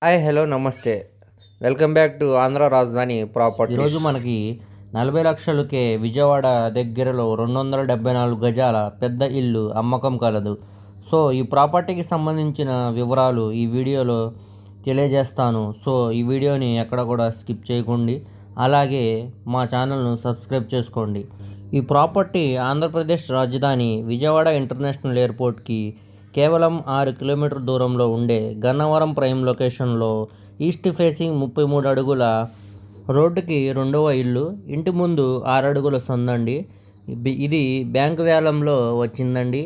Hi hello నమస్తే. Welcome back to Andhra రాజధాని property. ఈరోజు మనకి 40 లక్షలకే విజయవాడ దగ్గరలో 274 గజాల పెద్ద ఇల్లు అమ్మకం కలదు. సో ఈ ప్రాపర్టీకి సంబంధించిన వివరాలు ఈ వీడియోలో తెలియజేస్తాను. సో ఈ వీడియోని ఎక్కడ కూడా స్కిప్ చేయకండి. అలాగే మా ఛానల్ను సబ్స్క్రైబ్ చేసుకోండి. ఈ ప్రాపర్టీ ఆంధ్రప్రదేశ్ రాజధాని విజయవాడ ఇంటర్నేషనల్ ఎయిర్పోర్ట్కి కేవలం 6 కిలోమీటర్ దూరంలో ఉండే గన్నవరం ప్రైమ్ లొకేషన్లో ఈస్ట్ ఫేసింగ్ 33 అడుగుల రోడ్డుకి రెండవ ఇల్లు. ఇంటి ముందు 6 అడుగుల సందండి. ఇది బ్యాంక్ వేలంలో వచ్చిందండి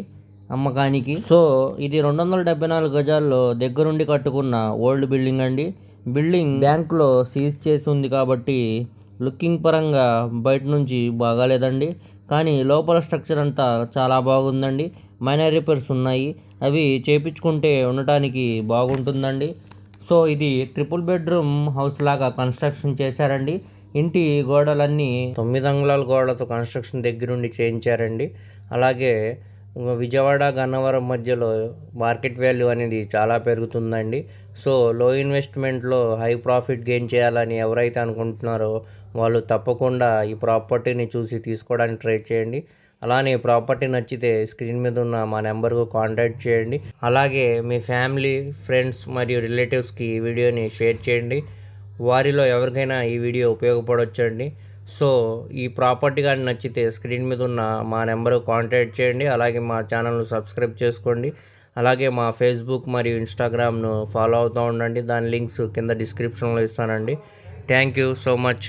అమ్మకానికి. సో ఇది 274 గజాల్లో దగ్గరుండి కట్టుకున్న ఓల్డ్ బిల్డింగ్ అండి. బిల్డింగ్ బ్యాంకులో సీజ్ చేసి ఉంది కాబట్టి లుకింగ్ పరంగా బయట నుంచి బాగాలేదండి. కానీ లోపల స్ట్రక్చర్ అంతా చాలా బాగుందండి. మైనర్ రిపేర్స్ ఉన్నాయి, అవి చేయించుకుంటే ఉండటానికి బాగుంటుందండి. సో ఇది ట్రిపుల్ బెడ్రూమ్ హౌస్ లాగా కన్స్ట్రక్షన్ చేశారండి. ఇంటి గోడలన్నీ 9 అంగుళాల గోడలతో కన్స్ట్రక్షన్ దగ్గరుండి చేయించారండి. అలాగే విజయవాడ గన్నవరం మధ్యలో మార్కెట్ వాల్యూ అనేది చాలా పెరుగుతుందండి. సో లో ఇన్వెస్ట్మెంట్లో హై ప్రాఫిట్ గెయిన్ చేయాలని ఎవరైతే అనుకుంటున్నారో వాళ్ళు తప్పకుండా ఈ ప్రాపర్టీని చూసి తీసుకోవడానికి ట్రై చేయండి. అలానే ప్రాపర్టీ నచ్చితే స్క్రీన్ మీద ఉన్న మా నెంబర్కు కాంటాక్ట్ చేయండి. అలాగే మీ ఫ్యామిలీ, ఫ్రెండ్స్ మరియు రిలేటివ్స్కి ఈ వీడియోని షేర్ చేయండి. వారిలో ఎవరికైనా ఈ వీడియో ఉపయోగపడవచ్చండి. సో ఈ ప్రాపర్టీ కానీ నచ్చితే స్క్రీన్ మీద ఉన్న మా నెంబర్కు కాంటాక్ట్ చేయండి. అలాగే మా ఛానల్ను సబ్స్క్రైబ్ చేసుకోండి. అలాగే మా ఫేస్బుక్ మరియు ఇన్స్టాగ్రామ్ను ఫాలో అవుతూ ఉండండి. దాని లింక్స్ కింద డిస్క్రిప్షన్లో ఇస్తానండి. Thank you so much.